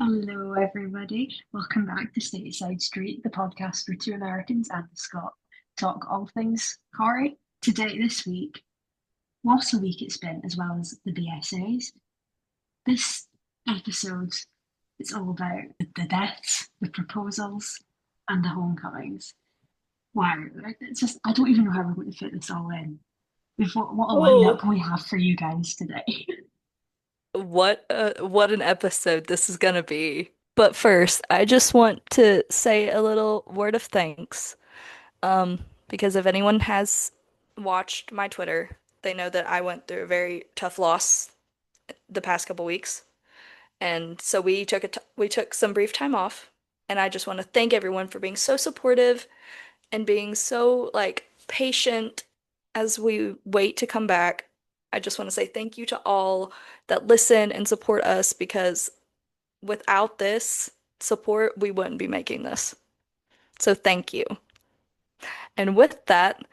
Hello, everybody. Welcome back to Stateside Street, the podcast where two Americans and a Scot talk all things Corrie. Today, this week, what a week it's been, as well as the BSAs. This episode is all about the deaths, the proposals, and the homecomings. Wow, it's just, I don't even know how we're going to fit this all in. What a Oh, lineup we have for you guys today. what an episode this is gonna be. But first, I just want to say a little word of thanks. Because if anyone has watched my Twitter, they know that I went through a very tough loss the past couple weeks. And so we took some brief time off, and I just want to thank everyone for being so supportive and being so like patient as we wait to come back. I just want to say thank you to all that listen and support us because without this support, we wouldn't be making this. So thank you. And with that,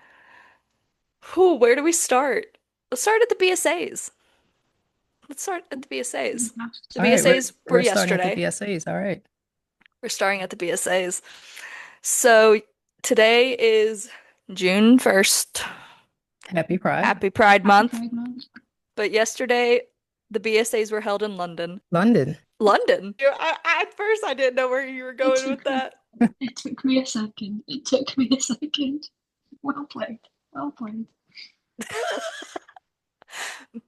where do we start? Let's start at the BSAs. Let's start at the BSAs. The All right, we're BSAs were we're starting at the yesterday. BSAs. All right. We're starting at the BSAs. So today is June 1st. Happy Pride. Happy Pride Happy Month. Pride Month. But yesterday, the BSAs were held in London. London. London? At first, I didn't know where you were It going with took me, that. it took me a second. It took me a second. Well played. Well played.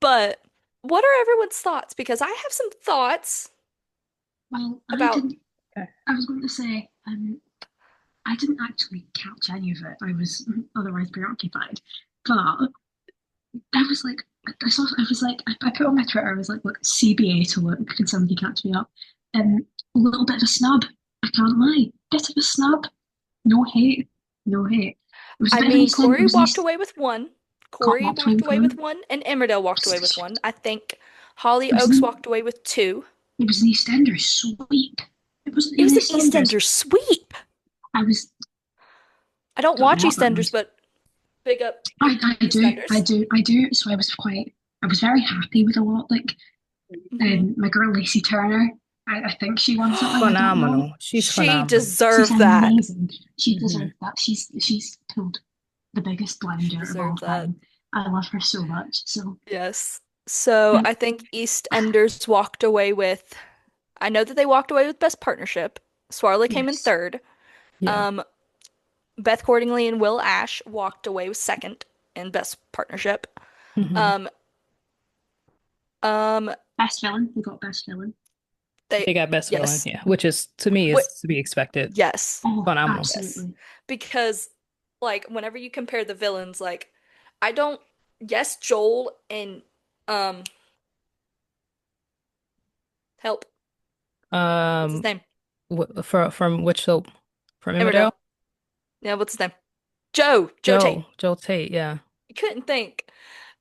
But what are everyone's thoughts? Because I have some thoughts Well, I about. didn't. Okay. I was going to say, I didn't actually catch any of it. I was otherwise preoccupied. But I was like, I saw. I was like, I put on my Twitter. I was like, look, CBA to look. Can somebody catch me up? A little bit of a snub. I can't lie. Bit of a snub. No hate. No hate. It was a I bit of an mean, East End. It Corey was an walked East. away with one. Got Corey walked away walked with away with one. one, and Emmerdale walked away with one. I think Holly It was Oaks an, walked away with two. it was an EastEnders sweep. It wasn't It an was an EastEnders. EastEnders sweep. I was I don't don't know watch what that EastEnders, was. but big up I do, I EastEnders. do, I do. So I was very happy with a lot. Like, Hmm. my girl Lacey Turner, I think she won something. I don't know. Phenomenal. She's She phenomenal. She's deserved that. amazing. She Hmm deserved that. She's pulled the biggest She blunder of all deserved that. time. I love her so much. So Yes. So yeah, I think EastEnders walked away with. I know that they walked away with Best Partnership. Swarley came in yes. third. Yeah. Um, Beth Cordingley and Will Ash walked away with second in Best Partnership. hmm Um, um, Best villain. We got best villain. They they got best villain, yes, yeah, which is to me Wait, is to be expected. yes, Oh, Phenomenal. yes, absolutely. because like whenever you compare the villains, like I don't. Yes, Joel and um, help. What's his Um, name? from which soap? From Emmerdale. Emmerdale? Yeah, what's his name? Joe Tate. Joel Tate, yeah. You couldn't think.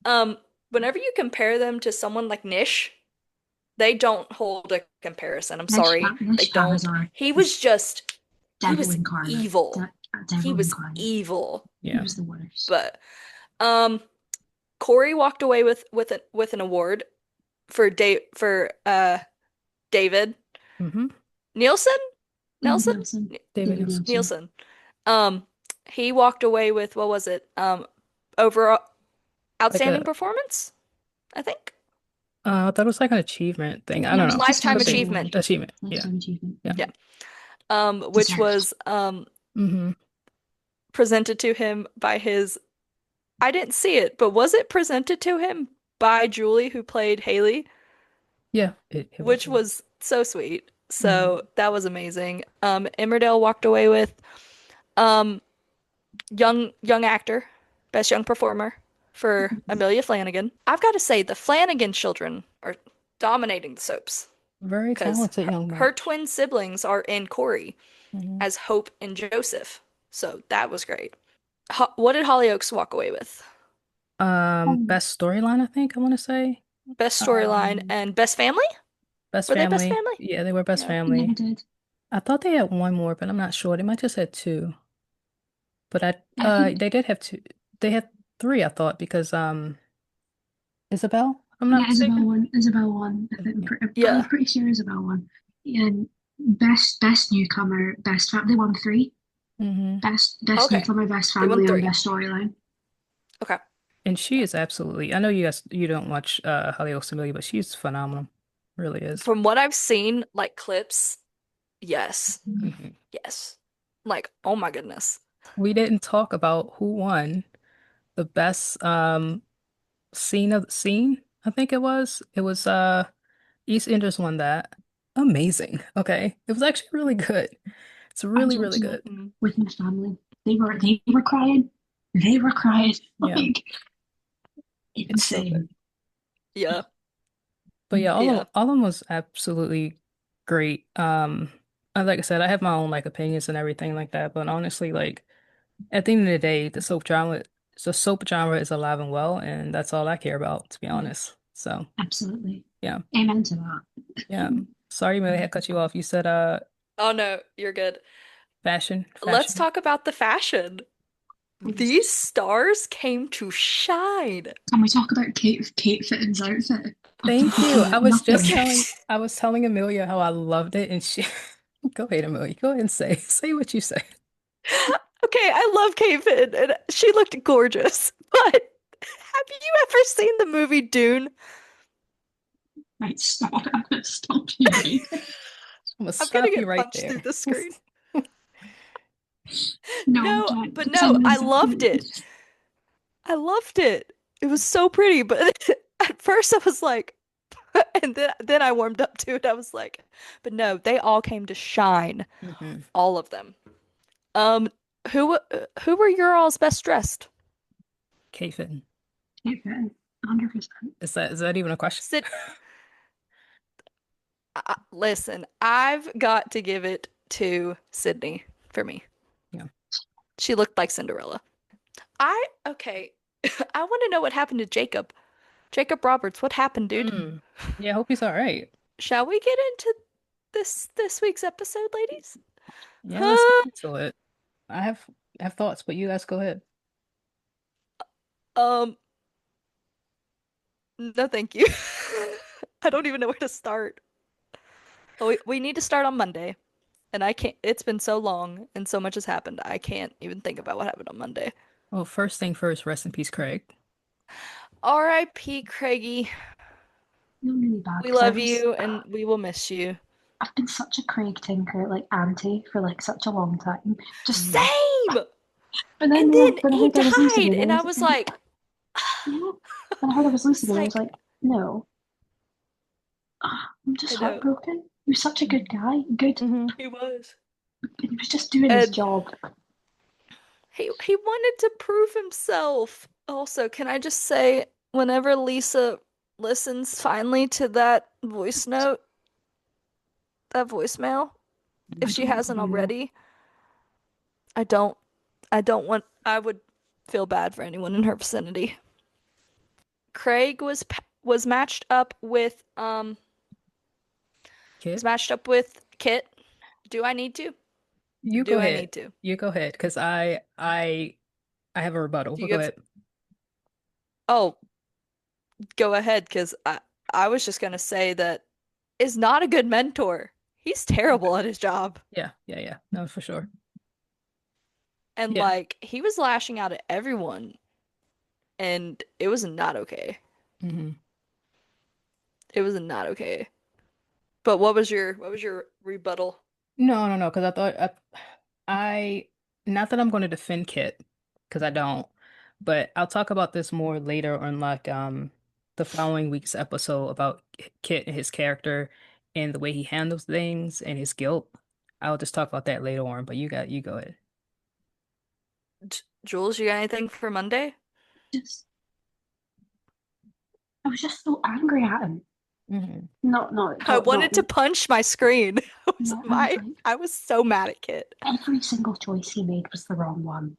Um, Whenever you compare them to someone like Nish, they don't hold a comparison. I'm sorry, they Nish don't. Avazar He was is just, he devil was incarnate. evil. He Devil was incarnate. evil. He Yeah. was the worst. But um, Corey walked away with an award for David hmm Nielsen. David Nelson Nelson. David David Nielsen. Nelson. Nielsen. Um, he walked away with what was it? Overall Like outstanding a performance, I think. I thought it was like an achievement thing. I Yeah, don't it's know. a Lifetime But they Stateside award. achievement. achievement. Yeah. Lifetime achievement. Yeah. Yeah. Which Deserved. was hmm presented to him by his. I didn't see it, but was it presented to him by Julie, who played Haley, Yeah, it was. which was so sweet. Mm. So that was amazing. Emmerdale walked away with um young actor, best young performer for Amelia Flanagan. I've got to say, the Flanagan children are dominating the soaps Very because talented young her man. twin siblings are in Corrie hmm as Hope and Joseph. So that was great. What did Hollyoaks walk away with? Um, Best storyline, I think I want to say. Best storyline Um, and best family? Best Were they best family. family? Yeah, they were best Yeah. yeah, he family. did. I thought they had one more, but I'm not sure. They might just had two. But I think, they did have two. They had three, I thought, because Isabel, if I'm not yeah, Isabel mistaken. won. Isabel won. I think Yeah. I'm Yeah. pretty sure Isabel won. And best newcomer, best family. They won three. Hmm. Best Okay, newcomer, best they won family, and three. best storyline. Okay. And she is absolutely, I know you guys, you don't watch Hollywood Familia, but she's phenomenal. Really is. From what I've seen, like clips, yes. Mhm. Yes. Like, oh my goodness. We didn't talk about who won the best scene, I think it was. It was EastEnders won that. Amazing. Okay. It was actually really good. It's And really, really also good. Mhm. with my family, they were crying. They were crying Yeah. like It's so good. insane. Yeah. But yeah, Yeah. all of them was absolutely great. Like I said, I have my own like opinions and everything like that, but honestly, like at the end of the day, the soap genre is alive and well, and that's all I care about, to be Yeah, honest. So absolutely. yeah, Amen to that. yeah. Sorry, Millie, I had cut you off. You said Oh no, you're good. Let's fashion. talk about the fashion. Please. These stars came to shine. Can we talk about Kate Fitton's outfit? Thank you. Absolutely nothing. Okay. I was telling Amelia how I loved it, and she go ahead, Amelia. Go ahead and say what you say. Okay, I love Kate Finn, and she looked gorgeous. But have you ever seen the movie Dune? Right, stop. I'm gonna stop you right there. I'm gonna I'm gonna stop you get right punched through there. the screen. No, No, don't, but because I'm no, gonna I zap loved you. it. I loved it. It was so pretty, but at first I was like, and then I warmed up to it. I was like, but no, they all came to shine, Hmm. all of them. Um, who were your all's best dressed? Kate Fitton. Kate Fitton, 100%. Is that even a question? Sid, listen, I've got to give it to Sydney for me. Yeah. She looked like Cinderella. Okay. I want to know what happened to Jacob. Jacob Roberts, what happened, dude? Mm. Yeah, I hope he's all right. Shall we get into this week's episode, ladies? Yeah, let's get Huh? into it. I have thoughts, but you guys go ahead. Um, no, thank you. I don't even know where to start. Oh, we need to start on Monday, and I can't. It's been so long, and so much has happened. I can't even think about what happened on Monday. Well, first thing first, rest in peace, Craig. R.I.P. Craigie. Not really bad We because love you, and we will miss you. I've been such a Craig Tinker like auntie for like such a long time. Just Mhm. Same! but then And yeah, then when I he heard there was Lucy died, again, I and I was was like, like, yeah. When I heard there was Lucy it's again, I was like, like, no, I'm I just know. heartbroken. He was such a good guy, good, Mhm. He was. but he was just doing his And job. he wanted to prove himself. Also, can I just say, whenever Lisa listens finally to that voice note, that voicemail, if I she don't hasn't even know. already, I don't I would feel bad for anyone in her vicinity. Craig was matched up with was Kit, matched up with Kit. Do I need to? you go Do I ahead. need to? You go ahead, because I have a rebuttal, Do but you go have ahead. Oh, go ahead, because I was just gonna say that is not a good mentor. He's terrible at his job. Yeah, yeah, yeah. No, for sure. And Yeah. like he was lashing out at everyone and it was not okay. Hmm. It was not okay. But what was your rebuttal? No, no, no, because not that I'm going to defend Kit, because I don't, but I'll talk about this more later on like the following week's episode about Kit and his character and the way he handles things and his guilt. I'll just talk about that later on, but you go ahead. Jules, you got anything for Monday? Just I was just so angry at him. Hmm. No, I don't, wanted to punch my screen. no. I was like, I was so mad at Kit. every single choice he made was the wrong one.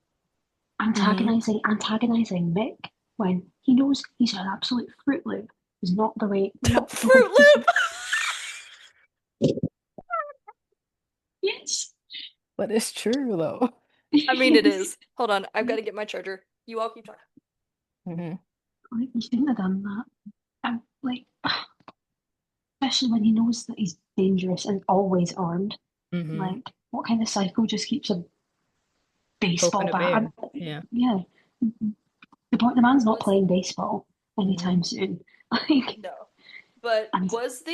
Hmm. Antagonizing Mick when he knows he's an absolute Fruit Loop is not the way, not the whole. Fruit Loop. Yes. But it's true though. I mean it is. Hold on, I've got to get my charger. You all keep talking. Hmm. Like, you shouldn't have done that. Like, especially when he knows that he's dangerous and always armed. Mm-hmm. Like, what kind of psycho just keeps a Poking baseball a bat? bear. Yeah. Yeah, the man's not Was playing baseball Mm-hmm. anytime soon. Like, no. But and was the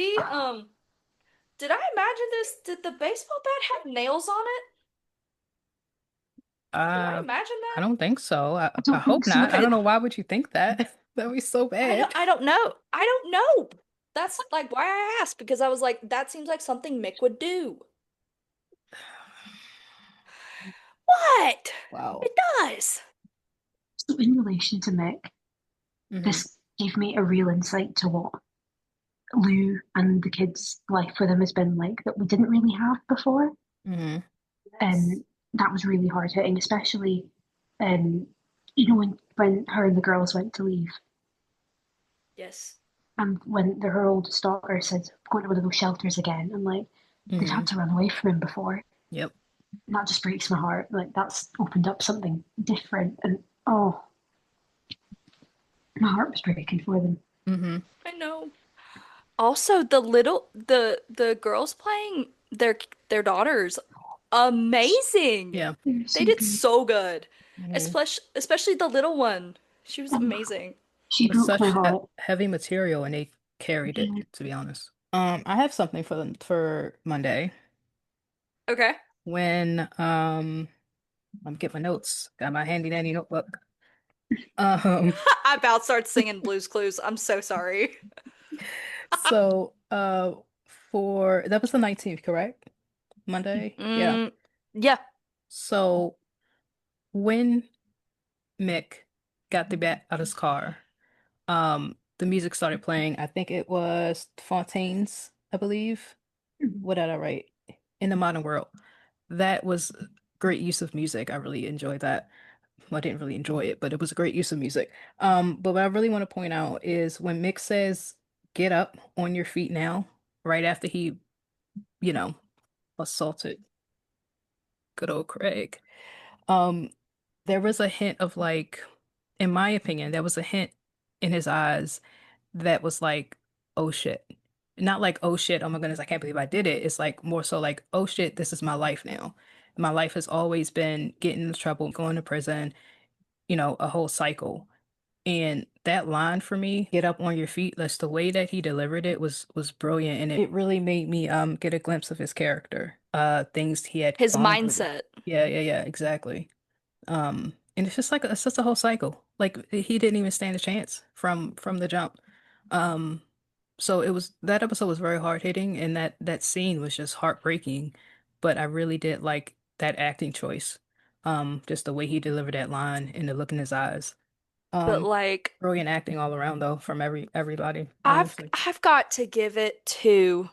did I imagine this? Did the baseball bat have nails on it? Did I Uh, imagine I that? don't think so. I I don't think hope so. not. I don't know why would you think that? That'd be so bad. I don't know. I don't know. That's like why I asked because I was like, that seems like something Mick would do. What? Wow. It does. So in relation to Mick, Mm-hmm. this gave me a real insight to what Lou and the kids' life with him has been like that we didn't really have before. Mm-hmm. And that was really hard hitting, especially um, when her and the girls went to leave. Yes. And when her oldest daughter said, going to one of those shelters again, and like they'd Mm-hmm. had to run away from him before. Yep. And that just breaks my heart. Like that's opened up something different. And oh, my heart was breaking for them. Mm-hmm. I know. Also, the girls playing their daughters, amazing. Yeah. They were They so did good. so good. Mm-hmm. Especially the little one. She was And amazing. she It's broke my such heart. heavy material, and they carried it, Yeah. to be honest. I have something for Monday Okay. when I'm get my notes. Got my handy dandy notebook. Um, I about started singing Blues Clues. I'm so sorry. so for that was the 19th, correct? Monday? Yeah. Mm, yeah. So when Mick got the bat out of his car, the music started playing. I think it was Fontaine's, I believe. What did I write? In the Modern World. That was great use of music. I really enjoyed that. Well, I didn't really enjoy it, but it was a great use of music. But what I really want to point out is when Mick says, "Get up on your feet now," right after he, you know, assaulted good old Craig. Um, there was a hint of like, in my opinion, there was a hint in his eyes that was like, oh shit. Not like, oh shit, oh my goodness, I can't believe I did it. It's like more so like, oh shit, this is my life now. My life has always been getting into trouble, going to prison, a whole cycle. And that line for me, get up on your feet, that's the way that he delivered it was brilliant. And it really made me get a glimpse of his character, things he had His gone through. mindset. Yeah, exactly. And it's just a whole cycle. Like he didn't even stand a chance from the jump. Um, so it was that episode was very hard hitting, and that scene was just heartbreaking. But I really did like that acting choice. Just the way he delivered that line and the look in his eyes. But Um, like Brilliant acting all around though from everybody, I've honestly. I've got to give it to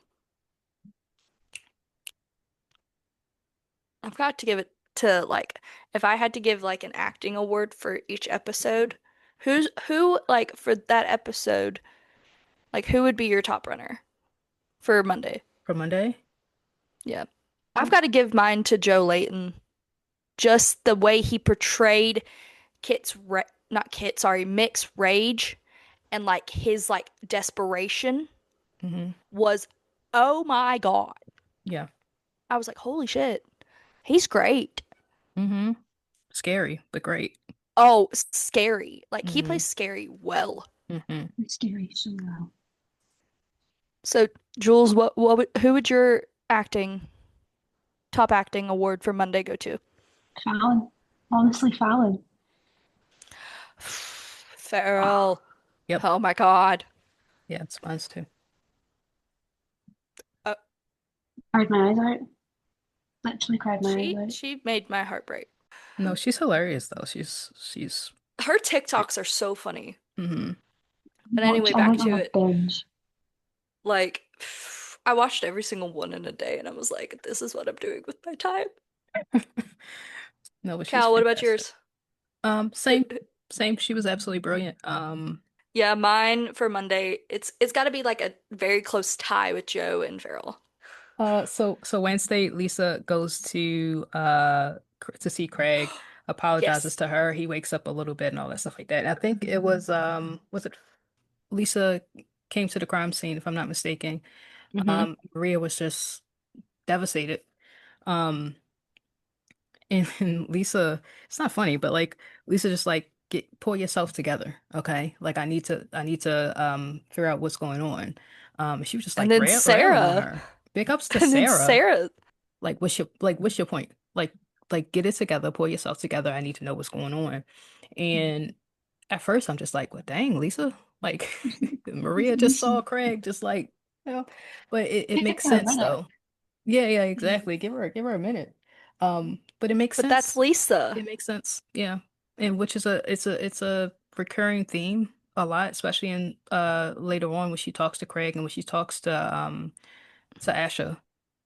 I've got to give it to like if I had to give like an acting award for each episode, who like for that episode, like who would be your top runner for Monday? For Monday? Yeah. I've got to give mine to Joe Layton. Just the way he portrayed Kit's ra not Kit, sorry, Mick's rage and like his like desperation Hmm. was oh my God. Yeah. I was like, holy shit. He's great. Hmm. Scary, but great. Oh, scary. Like he Hmm. plays scary well. Hmm. It's scary so well. So, Jules, who would your acting top acting award for Monday go to? Fallon. Honestly, Fallon. Farrell. Yep. Oh my God. Yeah, it's mine too. Uh, Cried my eyes out. Literally cried my eyes out. she made my heart break. No, she's hilarious though. She's Her great. TikToks are so funny. Hmm. But anyway, I back went on to a it. binge. Like, I watched every single one in a day, and I was like, this is what I'm doing with my time. No, but she's Cal, what about fantastic. yours? Who, Same, who- same. She was absolutely brilliant. yeah, mine for Monday, it's got to be like a very close tie with Joe and Farrell. So Wednesday, Lisa goes to see Craig, apologizes Yes. to her. He wakes up a little bit and all that stuff like that. I think it was it Lisa came to the crime scene, if I'm not mistaken. Mm-hmm. Maria was just devastated. Um, and Lisa, it's not funny, but like Lisa just like pull yourself together, okay? Like I need to figure out what's going on. She was just And like then railing on Sarah, her. Big ups to and then Sarah. Sarah, Like what's your point? Like get it together, pull yourself together. I need to know what's going on. And at first I'm just like, well, dang, Lisa. Like Maria just Lisa, saw Craig just like, you know, but it give makes her a sense minute. though. Yeah, Yeah. exactly. Give her a minute. But it makes but that's sense. Lisa. It makes sense. Yeah. And which is it's a recurring theme a lot, especially in later on when she talks to Craig and when she talks to Asha.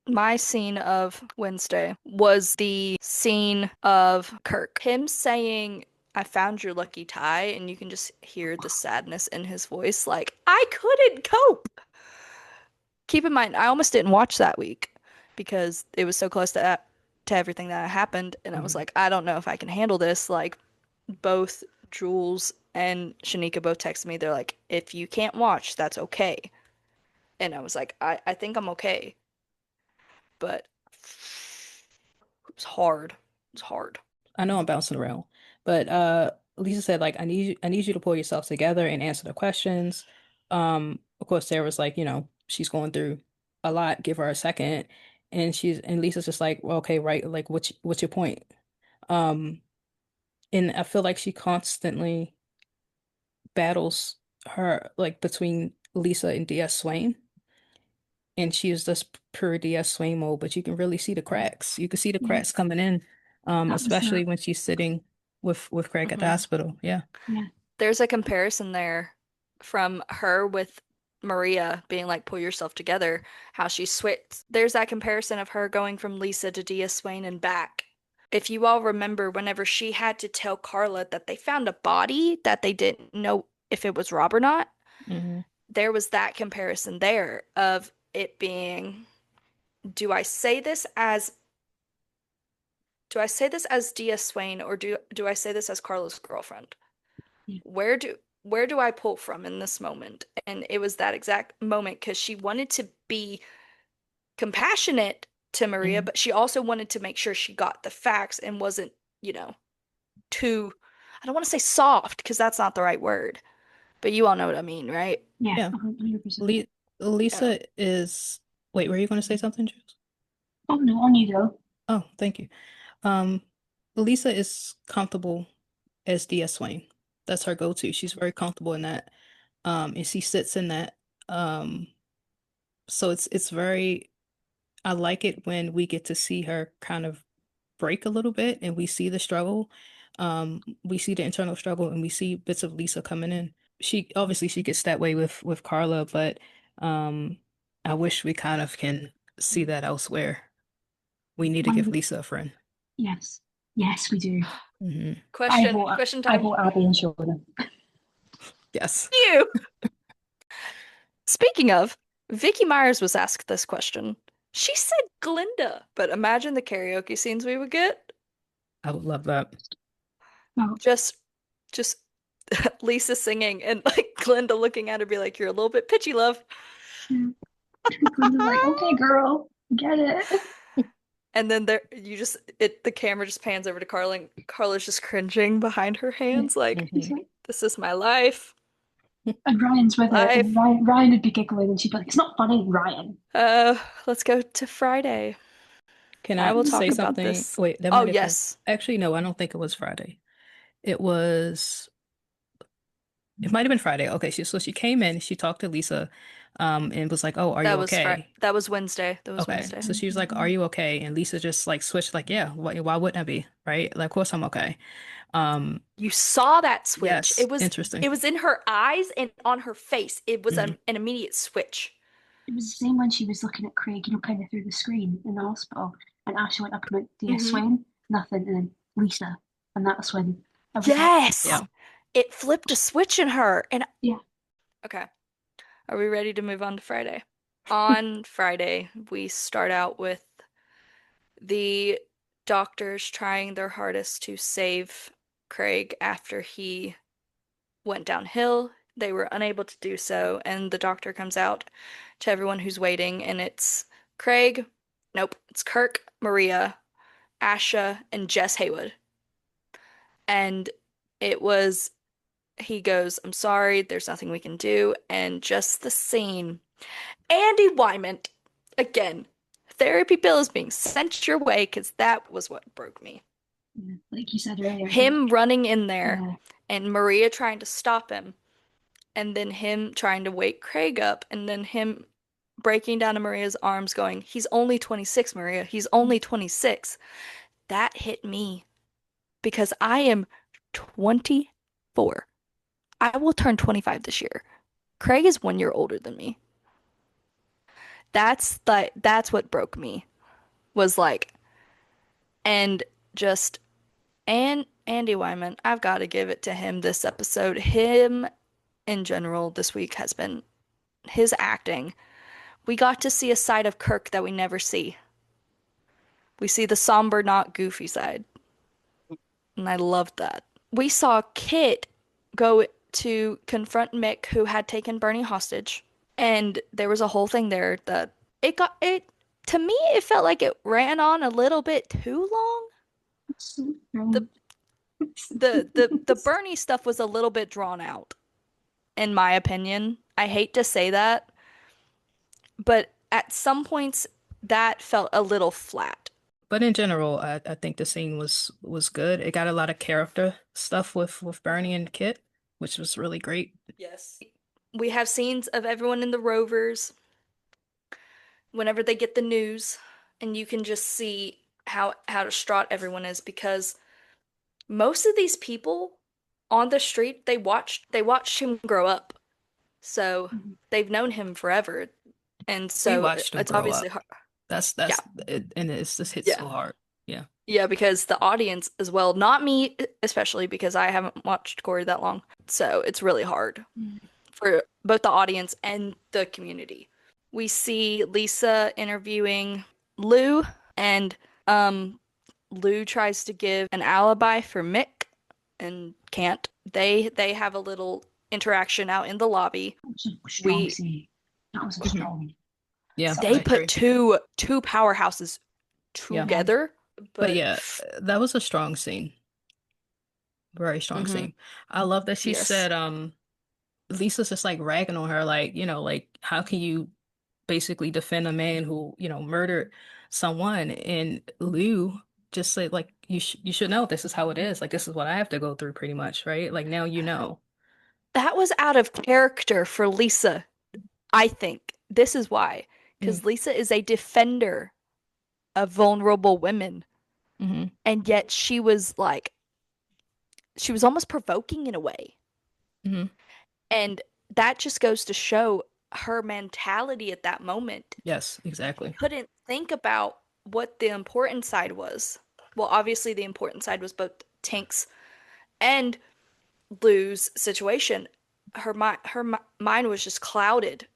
My scene of Wednesday was the scene of Kirk. Him saying, I found your lucky tie, and you can just hear the sadness in his voice, like, I couldn't cope. Keep in mind, I almost didn't watch that week because it was so close to everything that happened, and I was Mhm. like, I don't know if I can handle this. Like, both Jules and Shanika both texted me. They're like, if you can't watch, that's okay. And I was like, I think I'm okay. But it was hard. It was hard. I know I'm bouncing around, but Lisa said like I need you to pull yourself together and answer the questions. Of course Sarah's like, she's going through a lot, give her a second. And Lisa's just like, well, okay, right, like what's your point? Um, and I feel like she constantly battles her like between Lisa and DS Swain. And she is just pure DS Swain mode, but you can really see the cracks. You can see the Yeah. cracks coming in, That was especially when she's sitting with Craig at the Hmm. hospital. Yeah. yeah. There's a comparison there from her with Maria being like, pull yourself together, how she switched. There's that comparison of her going from Lisa to Dia Swain and back. If you all remember, whenever she had to tell Carla that they found a body that they didn't know if it was Rob or not, Hmm. there was that comparison there of it being, do I say this as Dia Swain or do I say this as Carla's girlfriend? Yeah. Where do I pull from in this moment? And it was that exact moment because she wanted to be compassionate to Maria, Hmm. but she also wanted to make sure she got the facts and wasn't, you know, too, I don't want to say soft because that's not the right word, but you all know what I mean, right? Yeah. Yeah. 100%. Le Yeah. Lisa is. Wait, were you going to say something, Jules? Oh no, on you go. Oh, thank you. Um, Lisa is comfortable as DS Swain. That's her go-to. She's very comfortable in that. And she sits in that. Um, so it's very. I like it when we get to see her kind of break a little bit and we see the struggle. We see the internal struggle and we see bits of Lisa coming in. She gets that way with Carla, but um I wish we kind of can see that elsewhere. We need to give One, Lisa a friend. yes. Yes, we do. Hmm. I Question, vote question I time. vote Abby and Shona. Yes. You. Speaking of, Vicky Myers was asked this question. She said Glinda, but imagine the karaoke scenes we would get. I would love that. Well, Just, just Lisa singing and like Glinda looking at her, be like, "You're a little bit pitchy, love." yeah. Glinda's like, okay, girl, get it. And then the camera just pans over to Carla, and Carla's just cringing behind her Yeah. hands, like, It's Hmm. like, "This is my life, and Ryan's with it, and life." Ryan would be giggling, and she'd be like, it's not funny, Ryan. Let's go to Friday. Can I I will say talk about something? this. Wait, that Oh, might have been yes, actually no, I don't think it was Friday. It was It might have been Friday. Okay, so she came in, she talked to Lisa, and was like, "Oh, are you okay?" That was Wednesday. That was Okay, Wednesday. so she was like, "Are you okay?" And Lisa just like switched, like, "Yeah, why wouldn't I be?" Right? Like, of course I'm okay. Um, You saw that switch. yes, It interesting. was in her eyes and on her face. It was Hmm. an immediate switch. It was the same when she was looking at Craig, kind of through the screen in the hospital, and Ashley went up and went, DS Hmm. Swain, nothing, and then Lisa, and that's when I was like, Yes. Yeah. oh, It flipped a switch in her. And yeah, okay, are we ready to move on to Friday? On Friday, we start out with the doctors trying their hardest to save Craig after he went downhill. they were unable to do so, and the doctor comes out to everyone who's waiting, and it's Craig, nope, it's Kirk, Maria, Asha, and Jess Haywood. And it was, he goes, I'm sorry, there's nothing we can do. And just the scene. Andy Wyman, again, therapy bill is being sent your way because that was what broke me. Yeah, like you said earlier. Him running in there Yeah. and Maria trying to stop him, and then him trying to wake Craig up, and then him breaking down to Maria's arms, going, he's only 26, Maria. He's only 26. That hit me because I am 24. I will turn 25 this year. Craig is 1 year older than me. That's what broke me. Was like, and just and Andy Wyman, I've got to give it to him this episode. Him in general this week has been his acting. We got to see a side of Kirk that we never see. We see the somber, not goofy side. And I loved that. We saw Kit go to confront Mick, who had taken Bernie hostage. And there was a whole thing there that to me, it felt like it ran on a little bit too long. So The the Bernie stuff was a little bit drawn out, in my opinion. I hate to say that, but at some points that felt a little flat. But in general, I think the scene was good. It got a lot of character stuff with Bernie and Kit, which was really great. Yes. We have scenes of everyone in the Rovers whenever they get the news, and you can just see how distraught everyone is because most of these people on the street, they watched him grow up. So they've known him forever. And We so watched him it's grow obviously up. hard. That's Yeah. it, and it's just hit Yeah. so hard. Yeah. Yeah, because the audience as well, not me especially because I haven't watched Corrie that long. So it's really hard for both the audience and the community. We see Lisa interviewing Lou, and Lou tries to give an alibi for Mick and can't. They have a little interaction out in the lobby. That was a strong We scene. That was a Mhm. strong. Yeah, they I agree. put two powerhouses Yeah. together, But but yeah, that was a strong scene. Very strong Mhm. scene. I love that she Yes. said, Lisa's just like ragging on her, like, like how can you basically defend a man who, murdered someone? And Lou just said, like, you should know this is how it is. Like, this is what I have to go through pretty much, right? Like now you know. That was out of character for Lisa, I think. This is why. Because Mm. Lisa is a defender of vulnerable women. hmm And yet she was almost provoking in a way. hmm And that just goes to show her mentality at that moment. Yes, exactly. Couldn't think about what the important side was. Well, obviously the important side was both Tink's and Lou's situation. Her mind was just clouded,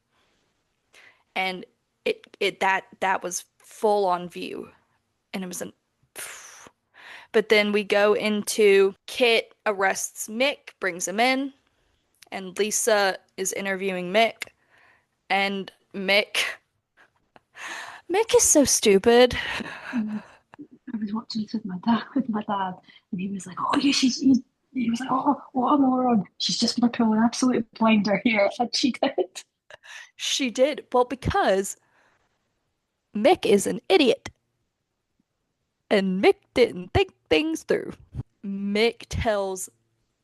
and that was full on view, and it was an. But then we go into Kit arrests Mick, brings him in, and Lisa is interviewing Mick, and Mick is so stupid. I was watching this with my dad, and he was like, "Oh, yeah, he was like, oh, what a moron! She's just gonna pull an absolute blinder here," and she did. She did. Well, because Mick is an idiot. And Mick didn't think things through. Mick tells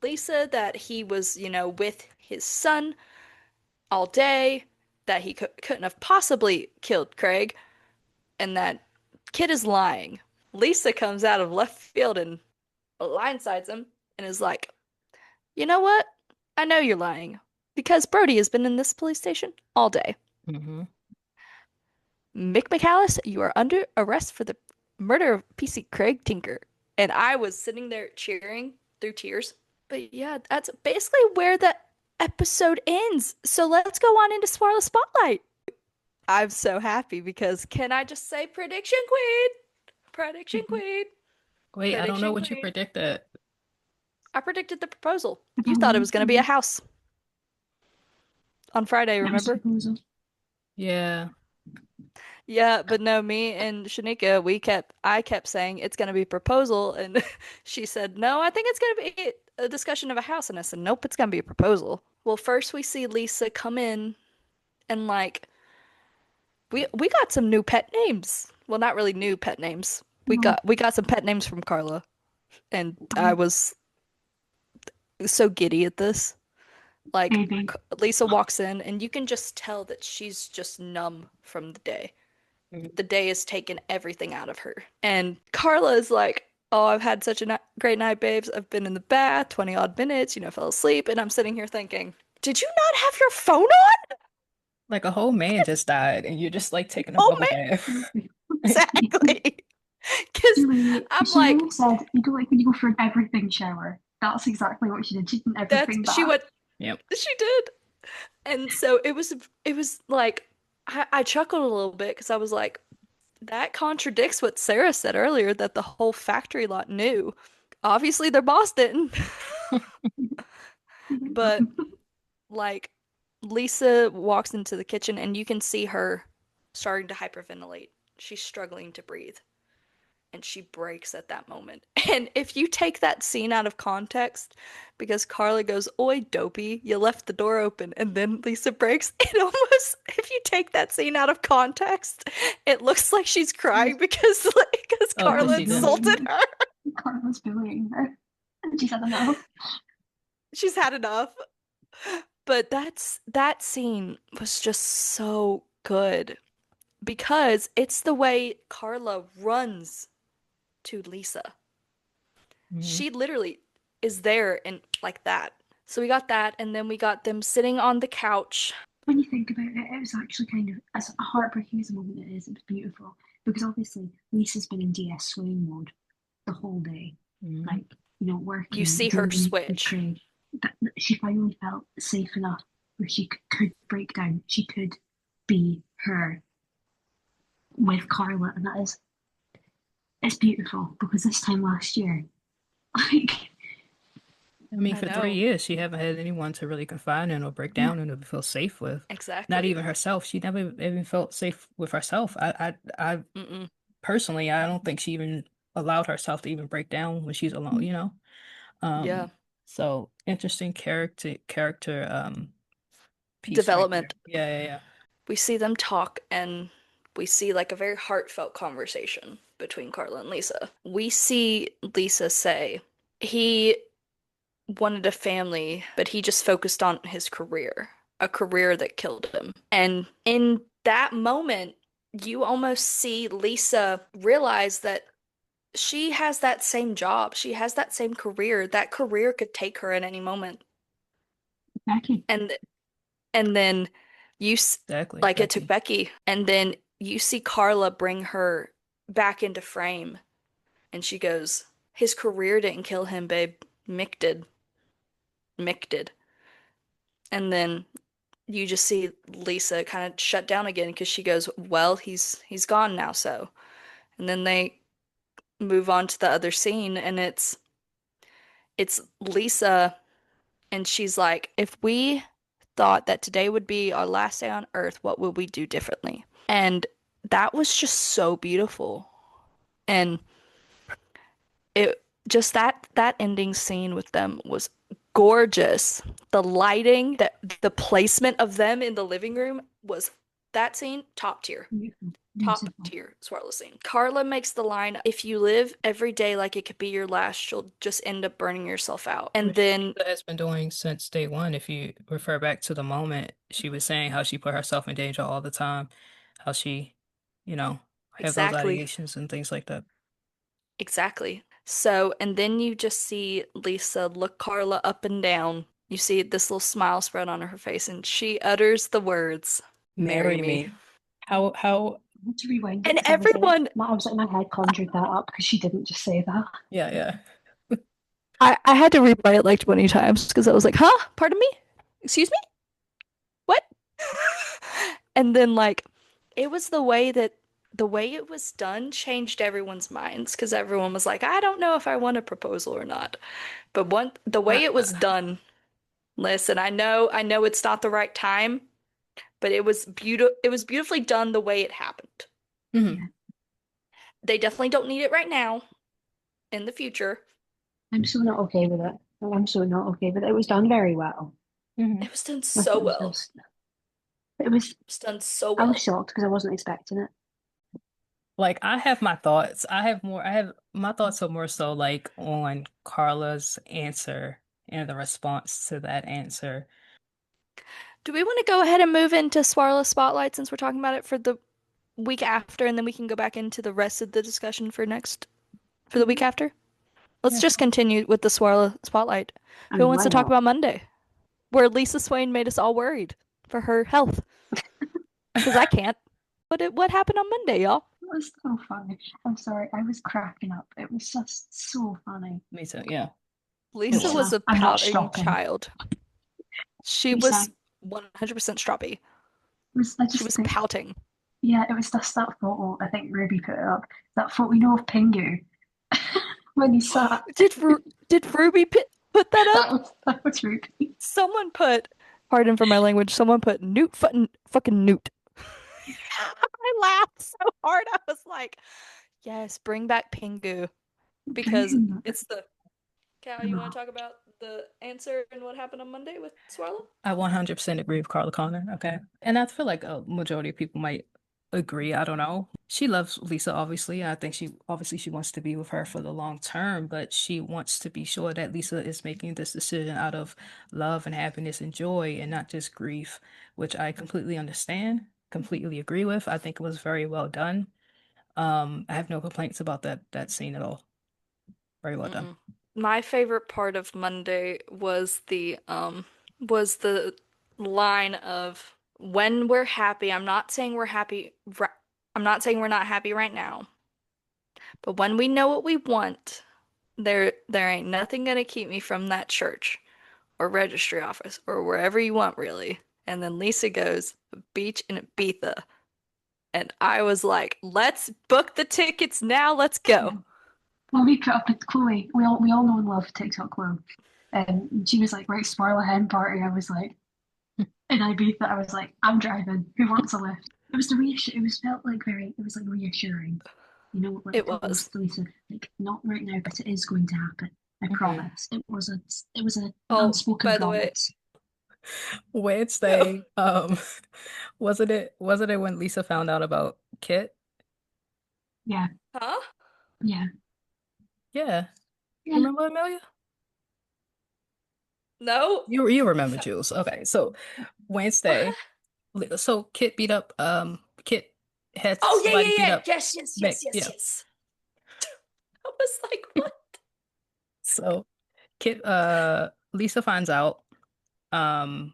Lisa that he was, with his son all day, that he couldn't have possibly killed Craig, and that Kid is lying. Lisa comes out of left field and blindsides him and is like, you know what? I know you're lying because Brody has been in this police station all day. hmm Mick McAllis, you are under arrest for the murder of PC Craig Tinker. And I was sitting there cheering through tears. But yeah, that's basically where the episode ends. So let's go on into Spoiler Spotlight. I'm so happy because can I just say prediction queen? Prediction queen. Wait, I don't know Prediction what you queen. predicted. I predicted the proposal. You thought it was going to be a house. on Friday, That was the remember? proposal. Yeah. Yeah, but no, me and Shanika, I kept saying it's gonna be proposal, and she said, no, I think it's gonna be a discussion of a house, and I said, nope, it's gonna be a proposal. Well, first we see Lisa come in, and like we got some new pet names. Well, not really new pet names. No, We got some pet names from Carla, and I um, was so giddy at this. Like baby. Lisa walks in, and you can just tell that she's just numb from the day. The day has taken everything out of her. And Carla is like, oh, I've had such a great night, babes. I've been in the bath 20 odd minutes, fell asleep. And I'm sitting here thinking, did you not have your phone on? Like a whole man just died, and you're just like taking a Oh bubble man, bath. exactly. Because I'm She like, really said, you go like when you go for an everything shower. That's exactly what she did. She did an everything she bath. went, Yep. she did. And so it was like, I chuckled a little bit because I was like, that contradicts what Sarah said earlier that the whole factory lot knew. Obviously, their boss didn't. But like Lisa walks into the kitchen and you can see her starting to hyperventilate. She's struggling to breathe and she breaks at that moment. And if you take that scene out of context, because Carla goes, oi, dopey, you left the door open, and then Lisa breaks, it almost, if you take that scene out of context, it looks like she's crying because Oh, because Carla she did. insulted her. Carla's bullying her. And she said enough. She's had enough. But that scene was just so good because it's the way Carla runs to Lisa. Hmm. She literally is there and like that. So we got that, and then we got them sitting on the couch. When you think about it, it was actually kind of, as heartbreaking as a moment it is, it was beautiful. Because obviously, Lisa's been in DS swing mode the whole day. Hmm. Like, You working, see her dealing with switch. Craig. That she finally felt safe enough where she could break down. She could be her with Carla. And that is, it's beautiful because this time last year, like, I mean, I for three know. years, she haven't had anyone to really confide in or break yeah, down in or feel safe with. Not Exactly. even herself. She never even felt safe with herself. I Mm-mm. personally, I don't think she even allowed herself to even break down when she's alone, you know? Yeah. Um, so interesting character piece right there. Development. Yeah, yeah, yeah. We see them talk and we see like a very heartfelt conversation between Carla and Lisa. We see Lisa say he wanted a family, but he just focused on his career, a career that killed him. And in that moment, you almost see Lisa realize that she has that same job, she has that same career. That career could take her at any moment. Becky. And and then you Exactly, like it took Becky. Becky, and then you see Carla bring her back into frame, and she goes, "His career didn't kill him, babe. Mick did. Mick did." And then you just see Lisa kind of shut down again because she goes, "Well, he's gone now, so." And then they move on to the other scene, and it's Lisa, and she's like, "If we thought that today would be our last day on Earth, what would we do differently?" And that was just so beautiful. And it just that ending scene with them was gorgeous. The lighting, the placement of them in the living room was that scene top tier. Beautiful. Top Beautiful. tier Swartla scene. Carla makes the line, if you live every day like it could be your last, you'll just end up burning yourself out. And Which then Lisa has been doing since day one. If you refer back to the moment, she was saying how she put herself in danger all the time, how she, you know, have those exactly, ideations and things like that. exactly. So, and then you just see Lisa look Carla up and down. You see this little smile spread on her face, and she utters the words, "Marry Marry me." me. How, I had to rewind it And because everyone, I was like, my head conjured that up because she didn't just say that. yeah, yeah. I had to replay it like 20 times because I was like, huh? Pardon me? Excuse me? What? And then like it was the way it was done changed everyone's minds because everyone was like, I don't know if I want a proposal or not. But the way I, it was done Listen, I know it's not the right time, but it was beautifully done the way it happened. Hmm. They definitely don't need it right now in the future. I'm so not okay with it. I'm so not okay with it. It was done very well. Hmm. It was done Like so it was well. just, it was. It was done so I was well. shocked because I wasn't expecting it. Like I have my thoughts. I have my thoughts are more so like on Carla's answer and the response to that answer. Do we want to go ahead and move into Swarla Spotlight since we're talking about it for the week after, and then we can go back into the rest of the discussion for the week after? Let's Yeah, just sure. continue with the Swarla Spotlight. I Who mean, wants why to talk not? about Monday, where Lisa Swain made us all worried for her health? Because I can't. What happened on Monday, y'all? It was so funny. I'm sorry, I was cracking up. It was just so funny. Me too. Yeah. It Lisa was. was Lisa, a I'm not pouting stopping. child. She Lisa, was 100% stroppy. I She just was think, pouting. yeah, it was just that photo. I think Ruby put it up. That photo, of Pingu when he sat. Did Ruby put that up? That was Ruby. Someone put, pardon for my language, someone put Newt fucking Newt. I laughed so hard. I was like, yes, bring back Pingu because Pingu. it's the Cal, you want to talk about the answer and what happened on Monday with Swarla? I 100% agree with Carla Connor. Okay. And I feel like a majority of people might agree. I don't know. She loves Lisa, obviously. I think she wants to be with her for the long term, but she wants to be sure that Lisa is making this decision out of love and happiness and joy and not just grief, which I completely understand, completely agree with. I think it was very well done. I have no complaints about that scene at all. Very well done. Mm-mm. My favorite part of Monday was the line of when we're happy. I'm not saying we're happy. I'm not saying we're not happy right now, but when we know what we want, there ain't nothing gonna keep me from that church or registry office or wherever you want, really. And then Lisa goes, beach in Ibiza. And I was like, let's book the tickets now. Let's Yeah. go. Well, we put up with Chloe. We all know and love TikTok Chloe. And she was like, right, spoil a hen party. I was like, in Ibiza, I was like, I'm driving. Who wants a lift? It was the reassure. It was felt like very. It was like reassuring. It Like was. almost Lisa, like not right now, but it is going to happen. I Mhm. promise. It was an Oh, unspoken by the way, promise. Wednesday, wasn't it when Lisa found out about Kit? Yeah, huh? yeah, Yeah. You yeah. remember Amelia? No. You remember Jules. Okay. So Wednesday, so Kit had Oh, yeah, somebody yeah, beat yeah. up Yes, yes, Meg. yes, yes, Yeah. yes. I was like, what? So Kit Lisa finds out. Um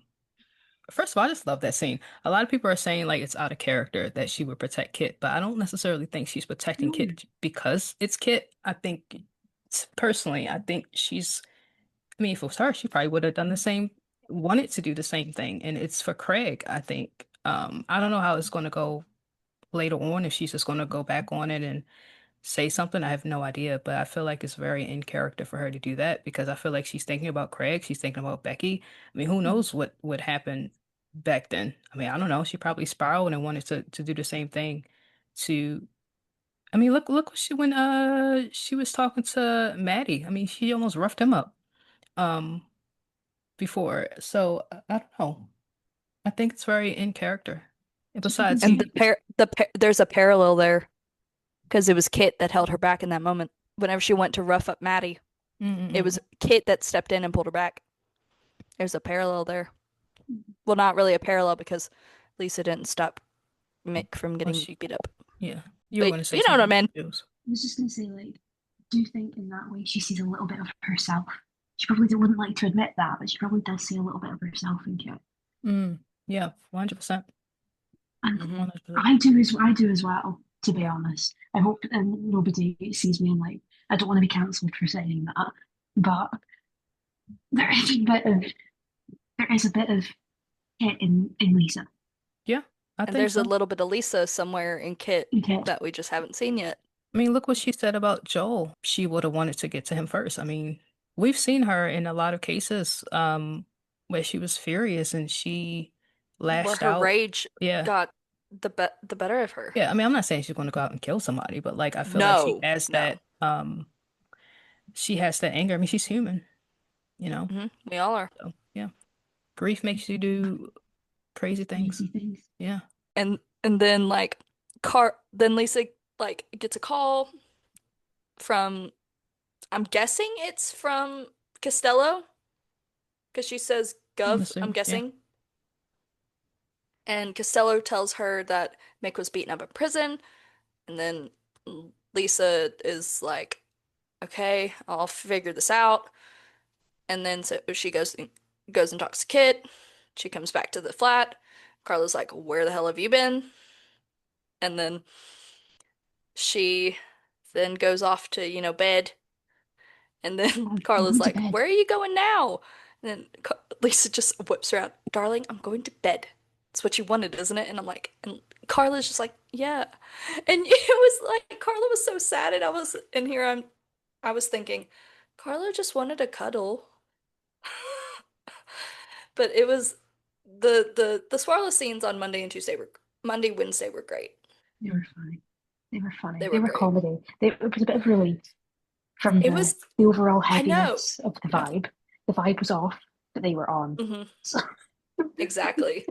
First of all, I just love that scene. A lot of people are saying like it's out of character that she would protect Kit, but I don't necessarily think she's protecting No, Kit because it's Kit. I think personally, I think I mean, if it was her, she probably would have done the same, wanted to do the same thing. And it's for Craig, I think. I don't know how it's going to go later on, if she's just going to go back on it and say something. I have no idea, but I feel like it's very in character for her to do that because I feel like she's thinking about Craig, she's thinking about Becky. I mean, who knows what would happen back then? I mean, I don't know. She probably spiraled and wanted to do the same thing to I mean, look what she was talking to Maddie. I mean, she almost roughed him up before. So I don't know. I think it's very in character. And she probably besides, And he there's a parallel there because it was Kit that held her back in that moment. Whenever she went to rough up Maddie, it Mm-mm-mm. was Kit that stepped in and pulled her back. There's a parallel there. Well, not really a parallel because Lisa didn't stop Mick from Well, getting beat up. yeah, you were But going to say you know what I something, mean. Jules. I was just gonna say, like, do you think in that way she sees a little bit of herself? She probably wouldn't like to admit that, but she probably does see a little bit of herself in Kit. Yeah, 100%. And Hmm. 100%. I do as well, to be honest. I hope nobody sees me and like I don't want to be cancelled for saying that, but there is a bit of there is a bit of Kit in Lisa. Yeah, I And think there's a so. little bit of Lisa somewhere in Kit In Kit. that we just haven't seen yet. I mean, look what she said about Joel. She would have wanted to get to him first. I mean, we've seen her in a lot of cases. where she was furious and she Where lashed her out. rage Yeah. got the better of her. Yeah, I mean, I'm not saying she's going to go out and kill somebody, but like I feel like No, no. she has that anger. I mean, she's human, you know. We all are. So, yeah. Grief makes you do crazy things. Crazy things. Yeah. And then like Car then Lisa like gets a call from, I'm guessing it's from Costello because she says I would Gov, I'm assume. Yeah. guessing. And Costello tells her that Mick was beaten up in prison, and then Lisa is like, "Okay, I'll figure this out." And then so she goes and talks to Kit. She comes back to the flat. Carla's like, "Where the hell have you been?" And then she then goes off to, bed. And then I'm Carla's going to like, bed. "Where are you going now?" And then Lisa just whips her out. "Darling, I'm going to bed. It's what you wanted, isn't it?" And I'm like, and Carla's just like, "Yeah." And it was like Carla was so sad, and I was in here. I was thinking, Carla just wanted a cuddle. But it was the Swarla scenes on Monday, Wednesday were great. They were funny. They were They funny. They were were great. comedy. It was a bit of relief from It was, the overall I know. heaviness of the vibe. The vibe was off, but they were on. Hmm. So Exactly.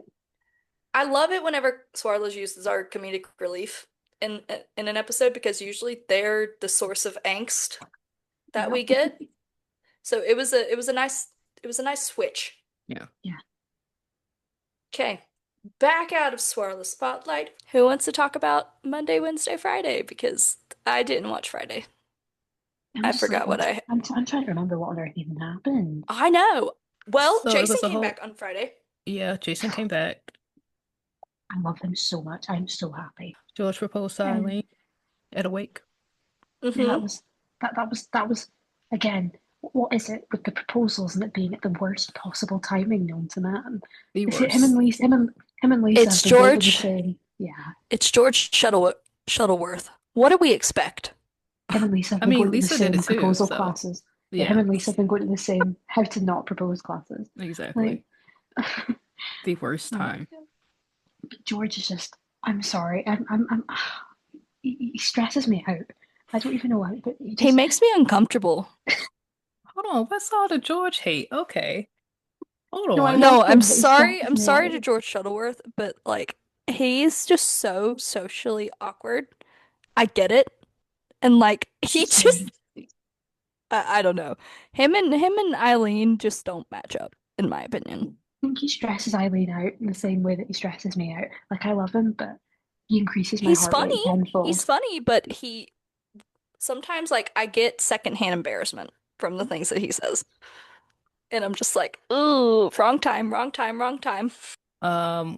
I love it whenever Swarla's used as our comedic relief in an episode because usually they're the source of angst that yeah, we get. So it was a nice switch. Yeah. yeah. Okay. Back out of Swarla's spotlight. Who wants to talk about Monday, Wednesday, Friday? Because I didn't watch Friday. I'm I just like, forgot what I I'm trying to remember what on earth even happened. I know. Well, So it Jason was a came whole, back on Friday. yeah, Jason came back. I love him so much. I'm so happy. George proposed to And Eileen at a wake. yeah, Mm-hmm. that was again. What is it with the proposals and it being at the worst possible timing known to man? The Is it him and worst. Lisa? Him and Lisa have It's been going to the George. same. Yeah, It's George Shuttleworth. What do we expect? him and Lisa have I been mean, going to the Lisa did it same too, proposal so classes. Yeah, him yeah, and Lisa have been going to the same how to not propose classes. Like, exactly. The worst like time. George is just. I'm sorry. He stresses me out. I don't even know why, but he He just. makes me uncomfortable. Hold on, what's all the George hate? Okay, hold No, I on. love No, I'm him, but he sorry. stresses I'm me sorry to out. George Shuttleworth, but like he's just so socially awkward. I get it. And like he just I don't know. Him and Eileen just don't match up, in my opinion. I think he stresses Eileen out in the same way that he stresses me out. Like I love him, but he increases my He's heart rate funny. He's tenfold. funny, but he sometimes like I get secondhand embarrassment from the things that he says. And I'm just like, ooh, wrong time, wrong time, wrong time.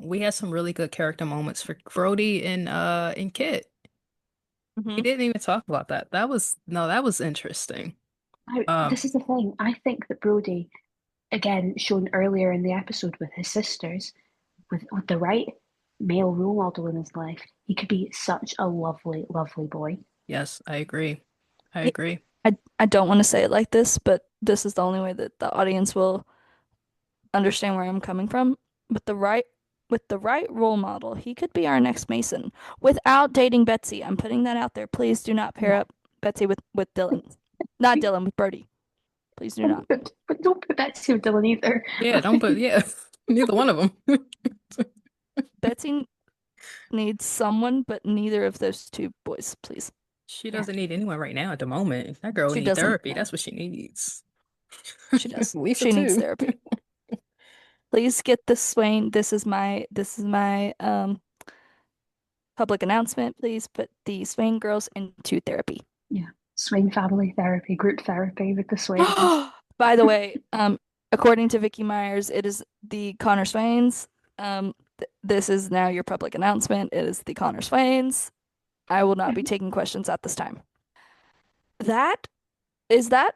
We had some really good character moments for Brody and Kit. We Hmm. didn't even talk about that. That was no, that was interesting. This is the thing. I think that Brody, again, shown earlier in the episode with his sisters, with the right male role model in his life, he could be such a lovely, lovely boy. Yes, I agree. I He- agree. I don't want to say it like this, but this is the only way that the audience will understand where I'm coming from. With the right with the right role model, he could be our next Mason without dating Betsy. I'm putting that out there. Please do not pair Yeah. up Betsy with Dylan. Not Dylan, with Brody. Please do not. But don't put Betsy with Dylan either. Yeah, don't put yeah, neither one of them. Betsy needs someone, but neither of those two boys, please. She Yeah, doesn't need anyone right now at the moment. That girl She need doesn't. therapy. That's what she needs. She does. Lisa She needs too. therapy. Please get this Swain. This is my public announcement. Please put the Swain girls into therapy. yeah. Swain family therapy, group therapy with the Swains. By the way, according to Vicky Myers, it is the Connor Swains. This is now your public announcement. It is the Connor Swains. I will not be taking questions at this time. That is that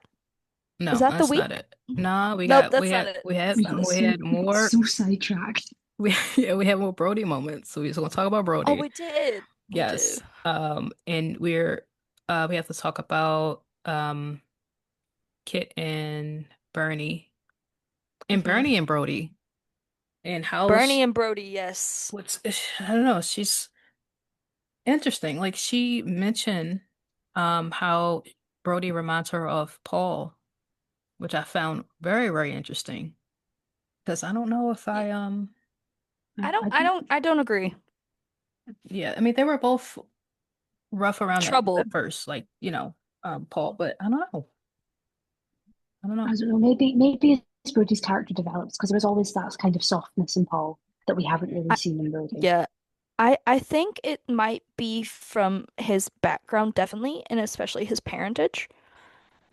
is No, that the that's not week? it. Nah, Nope, that's not it. We we had got more so sidetracked. we had more Brody moments. So we're just gonna talk about Oh, Brody. we did. We Yes. did. And we have to talk about Kit and Bernie And Mhm. Bernie and Brody. And Bernie how's and Brody, yes. what's I don't know, she's interesting. Like she mentioned how Brody reminds her of Paul, which I found very, very interesting. Because I don't know if Y- I don't. I don't agree. yeah, I mean they were both rough around the edges Trouble. at first, like, Paul, but I don't know. I don't I know. don't know. Maybe as Brody's character develops, because there was always that kind of softness in Paul that we haven't really I, seen in Brody. yeah, I think it might be from his background, definitely, and especially his parentage.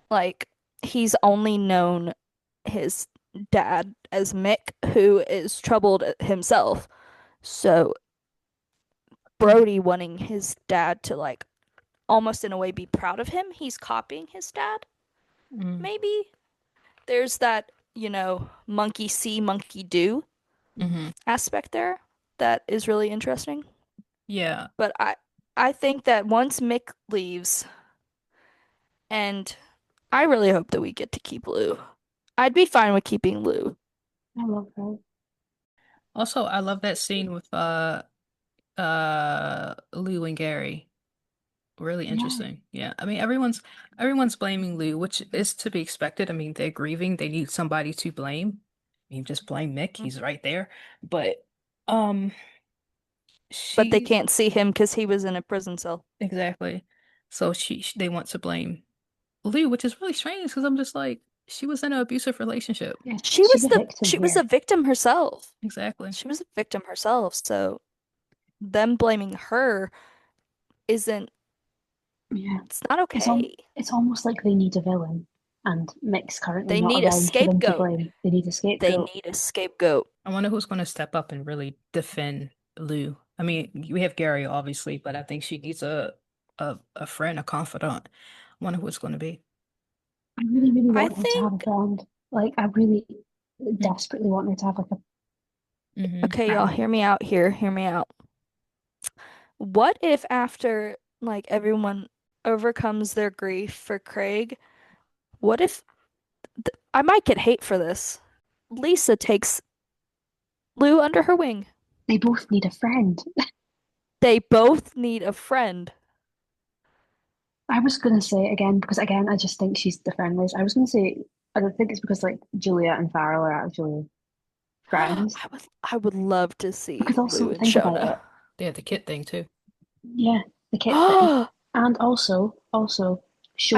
Like, he's only known his dad as Mick, who is troubled himself. So Brody wanting his dad to like almost in a way be proud of him, he's copying his dad. Mm, Maybe there's that, monkey see, monkey do hmm. aspect there that is really interesting. Yeah. But I think that once Mick leaves, and I really hope that we get to keep Lou. I'd be fine with keeping Lou. I love her. Also, I love that scene with Lou and Gary. Really Yeah. interesting. Yeah. I mean, everyone's blaming Lou, which is to be expected. I mean, they're grieving. They need somebody to blame. I mean, just blame Mick. He's right there. But um But they she can't see him because he was in a prison cell. exactly. So they want to blame Lou, which is really strange because I'm just like, she was in an abusive relationship. Yeah. She's a victim She was a here. victim herself. Exactly. She was a victim herself. So them blaming her isn't Yeah. it's not It's al okay. it's almost like they need a villain, and Mick's currently They not need a around for them to scapegoat. blame. They need a They scapegoat. need a scapegoat. I wonder who's going to step up and really defend Lou. I mean, we have Gary, obviously, but I think she needs a friend, a confidant. I wonder who it's going to be. I really, really I want her to have a think, friend. Like, I really Mm. desperately want her to have like a Hmm. okay, y'all, friend. hear me out here. Hear me out. What if after like everyone overcomes their grief for Craig, what if I might get hate for this? Lisa takes Lou under her wing. They both need a friend. They both need a friend. I was gonna say again because again I just think she's the friendliest. I was gonna say I don't think it's because like Julia and Farrell are actually friends. I would love to see Because Lou also and think about Shona. it, They had the kid thing too. yeah, the kid thing, and also I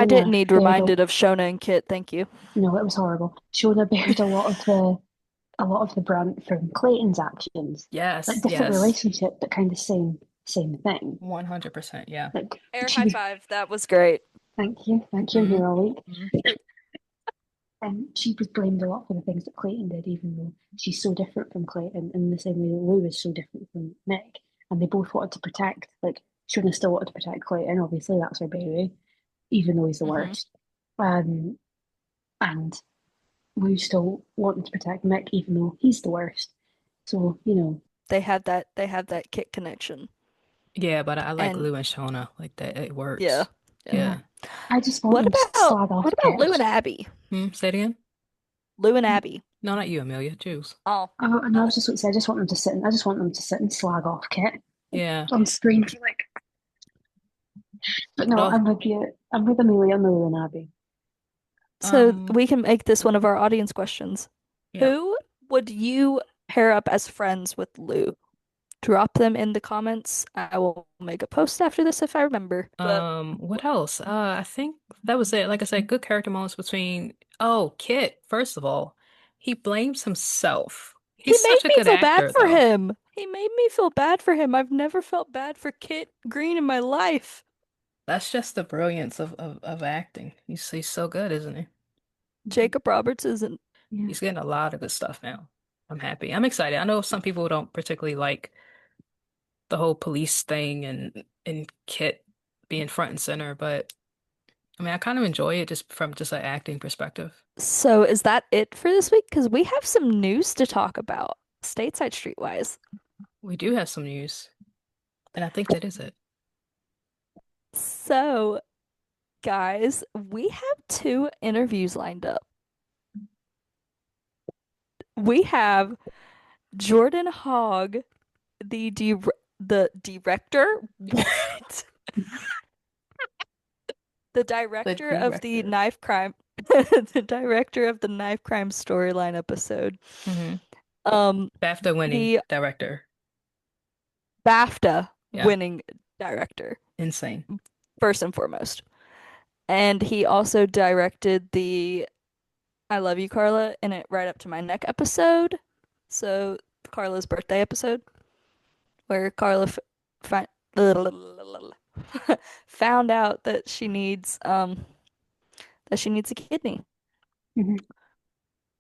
didn't Shona need bared a reminded of Shona and Kit, thank you. no, it was horrible. Shona bared a lot of the brunt from Clayton's actions, like Yes, different yes. relationship, but kind of same thing. 100%. Yeah. Like Air she high was, five, that was great. thank you, I'm Hmm. here all week. Hmm. And she was blamed a lot for the things that Clayton did, even though she's so different from Clayton, in the same way that Lou is so different from Nick. And they both wanted to protect, like, Shona still wanted to protect Clayton, obviously, that's her baby, even though he's the Hmm. worst. Um, and Lou still wanted to protect Mick, even though he's the worst. So, They had that Kit connection. Yeah, but I like And Lou and Shona. Like that, it yeah, works. yeah. yeah, Yeah. I just want What them to about slag what off about Lou Kit. and Abby? Say it again. Lou and Abby. No, not you, Amelia. Juice. Oh, And I oh. was just going to say, I just want them to sit and slag off Kit Yeah. on screen for like, but But no, all, I'm with you. I'm with Amelia and Lou and Abby. So um, we can make this one of our audience questions. yeah. Who would you pair up as friends with Lou? Drop them in the comments. I will make a post after this if I remember. But What else? I think that was it. Like I said, good character moments between, Kit, first of all. He blames himself. he He's made such a me good feel bad actor, for though. him. He made me feel bad for him. I've never felt bad for Kit Green in my life. That's just the brilliance of acting. He's so good, isn't he? Jacob Roberts isn't. Yeah. He's getting a lot of good stuff now. I'm happy. I'm excited. I know some people don't particularly like the whole police thing and Kit being front and center, but I mean, I kind of enjoy it just from just an acting perspective. So is that it for this week? Because we have some news to talk about, Stateside Street wise. We do have some news, and I think that is it. So, guys, we have two interviews lined up. we have Jordan Hogg, the director. What? The The director of the director. knife crime, the director of the knife crime storyline episode. Hmm. Um, BAFTA winning he director. BAFTA Yeah, winning director, insane. first and foremost. And he also directed the I Love You, Carla, in it right up to my neck episode. So Carla's birthday episode, where Carla fi found out that she needs a kidney. Mhm.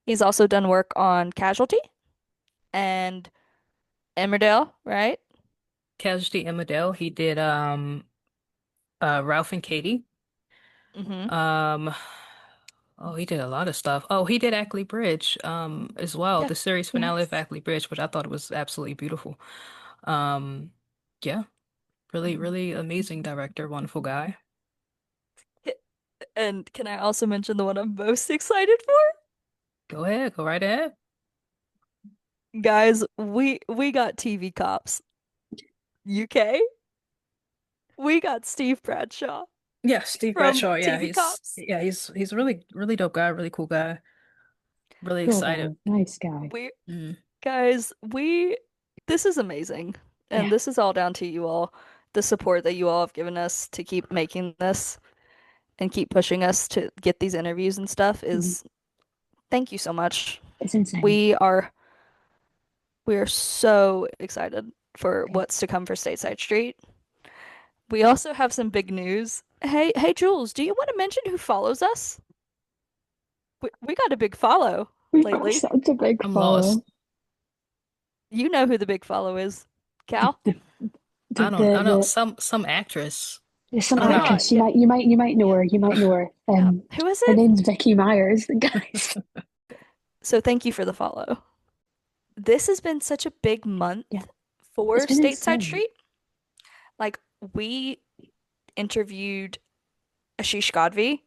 He's also done work on Casualty and Emmerdale, right? Casualty Emmerdale. He did Ralph and Katie. Mm-hmm. Um oh, he did a lot of stuff. Oh, he did Ackley Bridge as well. Yeah. The series finale of Yes. Ackley Bridge, which I thought was absolutely beautiful. Um yeah, really, really amazing director, wonderful guy. And can I also mention the one I'm most excited for? Go ahead, go right ahead. Guys, we got TV Cops UK. We got Steve Bradshaw Yeah, Steve from Bradshaw. Yeah, TV he's Cops. yeah, he's a really, really dope guy, really cool guy. Really Cool excited. guy. Nice guy. We Mm. guys, we this is amazing. Yeah. And this is all down to you all, the support that you all have given us to keep making this and keep pushing us to get these interviews and stuff Mhm. is thank you so much. It's insane. We are we are so excited for Yeah. what's to come for Stateside Street. We also have some big news. Hey, Jules, do you want to mention who follows us? We got a big follow We've got lately. such a big I'm follow. lost. You know who the big follow is, Cal? The the I don't the, some actress. There's I some don't know. actress. Yeah. You might know her. You might know her. Who is Her it? name's Vicky Myers, guys. So thank you for the follow. This has been such a big month Yeah, for it's been Stateside insane. Street. Like we interviewed Ashish Gadvi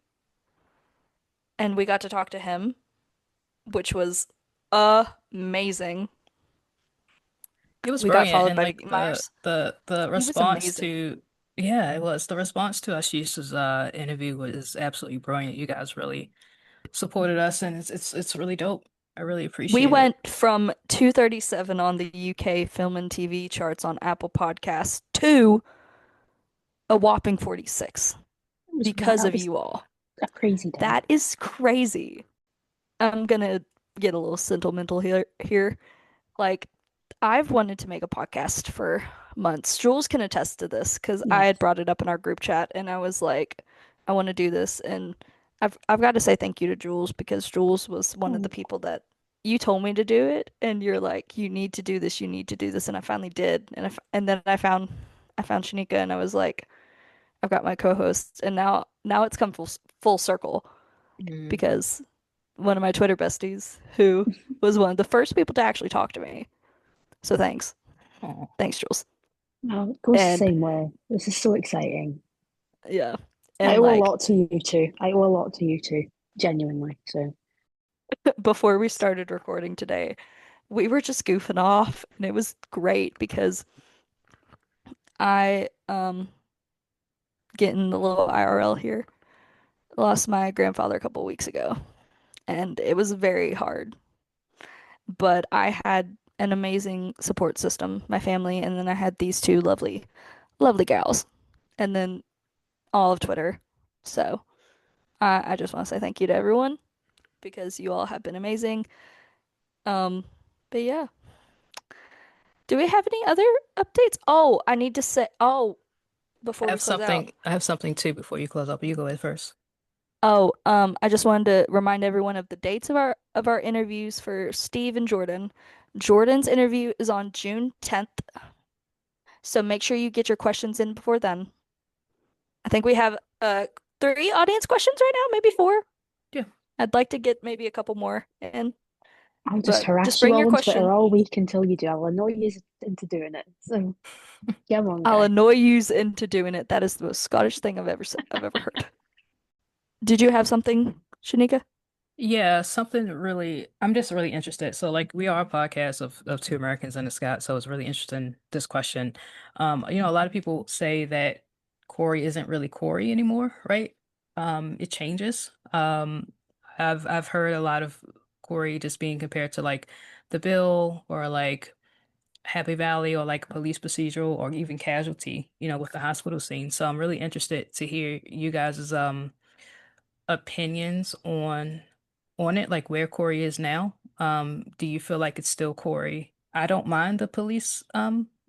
and we got to talk to him, which was amazing. It was We got brilliant, followed and by like Vicky Myers. the He was response amazing. to yeah, it was the response to Ashish's interview was absolutely brilliant. You guys really supported us, and it's really dope. I really We appreciate it. went from 237 on the UK film and TV charts on Apple Podcasts to a whopping 46 because That of was you all. a crazy day. That is crazy. I'm gonna get a little sentimental here. Like, I've wanted to make a podcast for months. Jules can attest to this because I Yeah. had brought it up in our group chat and I was like, I want to do this. And I've got to say thank you to Jules because Jules was one of the Oh, people that you told me to do it and you're like, you need to do this, you need to do this. And I finally did. And then I found Shanika and I was like, I've got my co-hosts and now it's come full circle Mm. because one of my Twitter besties who was one of the first people to actually talk to me. So thanks. Oh, Thanks, Jules. no, it goes the And same way. This is so exciting. yeah. I And owe a like lot to you too. I owe a lot to you too, genuinely. So before we started recording today, we were just goofing off and it was great because I getting a little IRL here. Lost my grandfather a couple weeks ago and it was very hard. But I had an amazing support system, my family, and then I had these two lovely gals. And then all of Twitter. So I just want to say thank you to everyone because you all have been amazing. Um, but yeah. Do we have any other updates? Oh, I need to say, before we close out. I have something too before you close up. You go ahead first. Oh, I just wanted to remind everyone of the dates of our interviews for Steve and Jordan. Jordan's interview is on June 10th, so make sure you get your questions in before then. I think we have three audience questions right now, maybe four. Yeah. I'd like to get maybe a couple more in, I'll just but just harass you bring your all on Twitter question. all week until you do. I'll annoy you into doing it. So come on, I'll guys. annoy yous into doing it. That is the most Scottish thing I've ever heard. Did you have something, Shanika? Yeah, something really, I'm just really interested. So like we are a podcast of two Americans and a Scot, so it's really interesting this question. A lot of people say that Corey isn't really Corey anymore, right? It changes. I've heard a lot of Corey just being compared to like The Bill or like Happy Valley or like Police Procedural or even Casualty, with the hospital scene. So I'm really interested to hear you guys' opinions on it, like where Corey is now. Do you feel like it's still Corey? I don't mind the police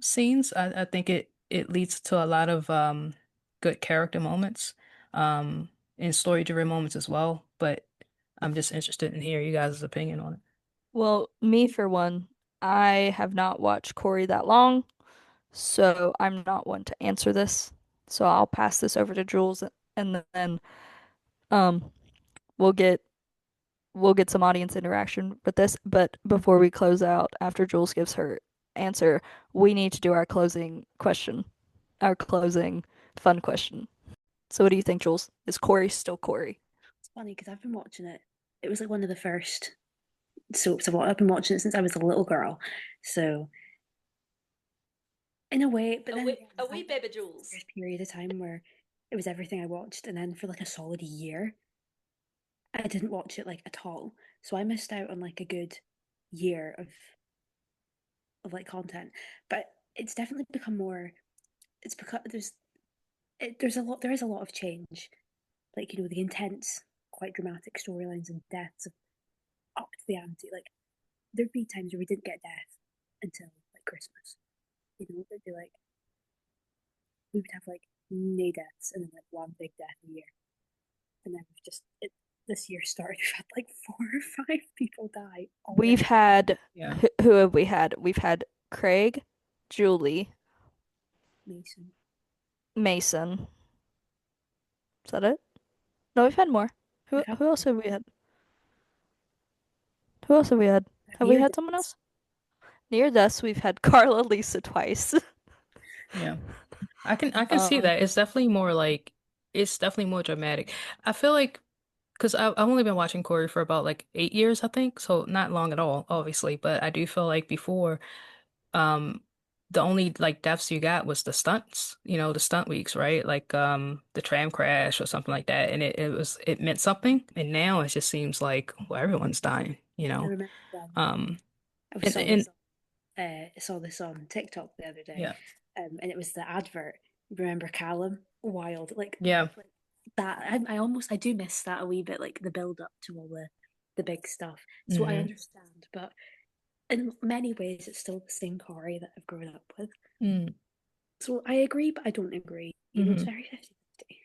scenes. I think it leads to a lot of good character moments, and story-driven moments as well. But I'm just interested in hearing you guys' opinion on it. Well, me for one, I have not watched Corey that long, so I'm not one to answer this. So I'll pass this over to Jules and then um we'll get we'll get some audience interaction with this. But before we close out, after Jules gives her answer, we need to do our closing question, our closing fun question. So what do you think, Jules? Is Corey still Corey? It's funny because I've been watching it. It was like one of the first soaps I've been watching it since I was a little girl. So in a way, but then again, A I wee had baby this Jules. period of time where it was everything I watched, and then for like a solid year, I didn't watch it like at all. So I missed out on like a good year of like content. But it's definitely become more. It's because there is a lot of change. Like the intense, quite dramatic storylines and deaths have upped the ante. Like there'd be times where we didn't get death until like Christmas. There'd be like we would have like no deaths and then like one big death a year, and then we've just this year started. We've had like 4 or 5 people die We've already. had Yeah. who have we had? We've had Craig, Julie, Mason. Mason. Is that it? No, we've had more. Who We've had who else have we had? Who else have we had? Have we near had someone else? Near deaths, we've had Carla Lisa twice. Yeah. I can see Um, that. It's definitely more dramatic. I feel like because I've only been watching Corey for about like 8 years, I think, so not long at all, obviously. But I do feel like before, um, the only like deaths you got was the stunts, the stunt weeks, right? Like the tram crash or something like that, and it meant something. And now it just seems like well, everyone's dying, you I know. remember Um, I and saw and this saw this on TikTok the other day, yeah, and it was the advert. Remember Callum? Wild, yeah. like that. I do miss that a wee bit, like the build up to all the big stuff. So I Hmm. understand, but in many ways, it's still the same Corey that I've grown up with. Mm. So I agree, but I don't agree. It's Hmm. very 50-50.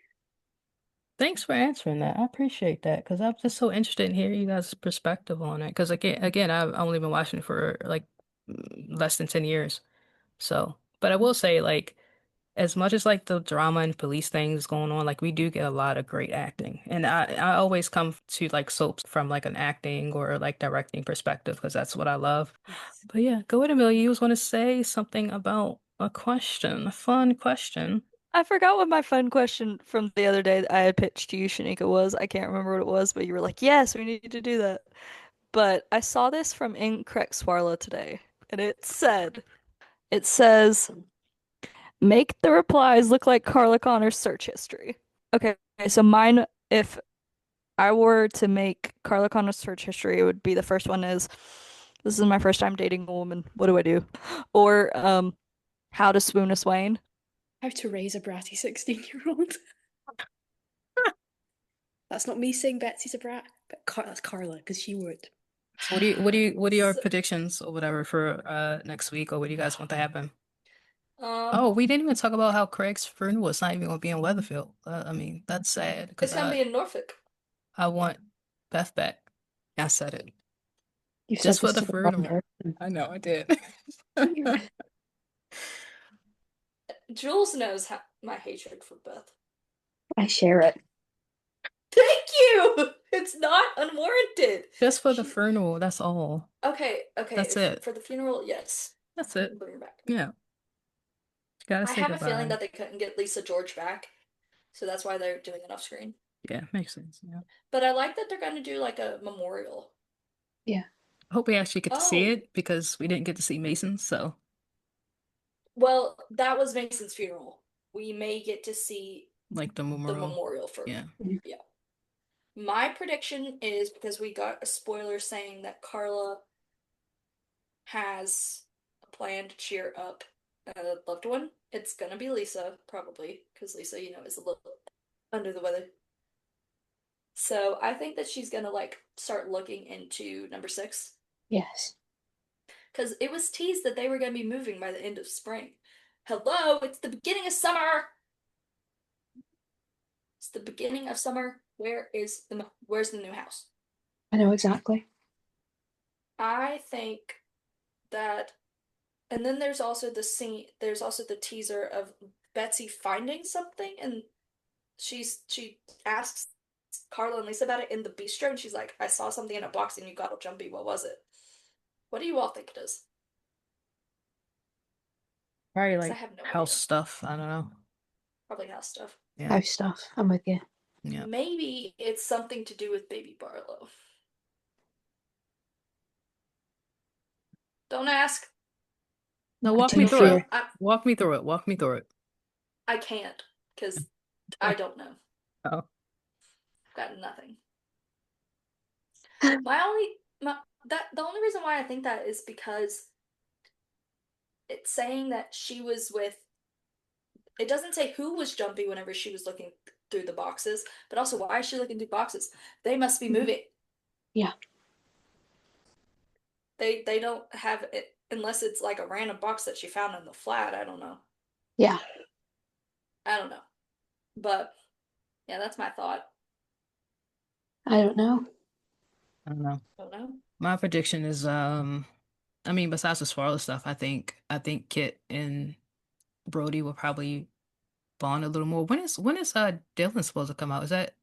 Thanks for answering that. I appreciate that because I'm just so interested in hearing you guys' perspective on it. Because again, I've only been watching it for like less than 10 years. So, but I will say, like, as much as like the drama and police things going on, like we do get a lot of great acting. And I always come to like soaps from like an acting or like directing perspective because that's what I love. Yes. But yeah, go ahead, Amelia. You was going to say something about a question, a fun question. I forgot what my fun question from the other day that I had pitched to you, Shanika, was. I can't remember what it was, but you were like, yes, we need to do that. But I saw this from Incorrect Swarla today, and it says, make the replies look like Carla Connor's search history. Okay, so mine, if I were to make Carla Connor's search history, it would be the first one is, this is my first time dating a woman. What do I do? Or, how to swoon a swain. How to raise a bratty 16-year-old. That's not me saying Betsy's a brat, but that's Carla, because she would. So what are your predictions or whatever for next week or what do you guys want to happen? Oh, we didn't even talk about how Craig's funeral is not even going to be in Weatherfield. I mean, that's sad because It's gonna be in Norfolk. I want Beth back. I said it You said just for this the to the wrong funeral. person. I know I did. Jules knows my hatred for Beth. I share it. Thank you. It's not unwarranted. Just for the funeral. That's all. Okay, okay. That's it. For the funeral, yes. That's it. Bring her back. Yeah. Gotta I say have a feeling goodbye. that they couldn't get Lisa George back, so that's why they're doing it off screen. Yeah, makes sense. Yeah. But I like that they're gonna do like a memorial. Yeah. I hope we actually get to see Oh, it because we didn't get to see Mason's, so well, that was Mason's funeral. We may get to see like the the memorial. memorial for, Yeah. yeah. My prediction is because we got a spoiler saying that Carla has a plan to cheer up a loved one. It's gonna be Lisa, probably, because Lisa, is a little under the weather. So I think that she's gonna like start looking into number 6. Yes. Because it was teased that they were gonna be moving by the end of spring. Hello, it's the beginning of summer. It's the beginning of summer. Where's the new house? I know exactly. I think that, and then there's also the teaser of Betsy finding something, and she asks Carla and Lisa about it in the bistro, and she's like, I saw something in a box and you got all jumpy. What was it? What do you all think it is? Probably Because I like have no house idea. stuff. I don't know. Probably house stuff. Yeah. House stuff. I'm with you. Yeah. Maybe it's something to do with baby Barlow. Don't ask. No, I walk do me through it. fear. Walk me through it. Walk me through it. I can't because I don't know. Oh. I've got nothing. The only reason why I think that is because it's saying that she was with. It doesn't say who was jumpy whenever she was looking through the boxes, but also why is she looking through boxes? They must be moving. Yeah. They don't have it unless it's like a random box that she found in the flat. I don't know. Yeah. I don't know. But yeah, that's my thought. I don't know. I don't know. Don't know. My prediction is I mean, besides the spoiler stuff, I think Kit and Brody will probably bond a little more. When is Dylan supposed to come out? Is that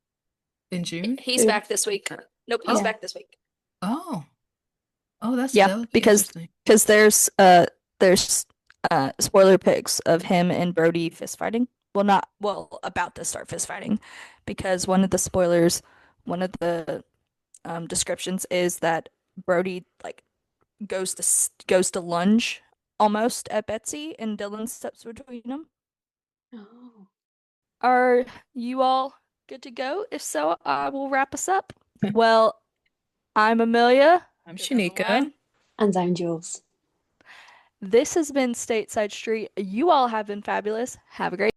in June? He's back this week. Nope, he's Oh. back this week. Oh. Oh, that Yeah, would be because interesting. there's spoiler pics of him and Brody fist fighting. About to start fist fighting, because one of the descriptions is that Brody like goes to lunge almost at Betsy, and Dylan steps between them. Oh. Are you all good to go? If so, I will wrap us up. Well, I'm Amelia. I'm Good on the Shanika. line. And I'm Jules. This has been Stateside Street. You all have been fabulous. Have a great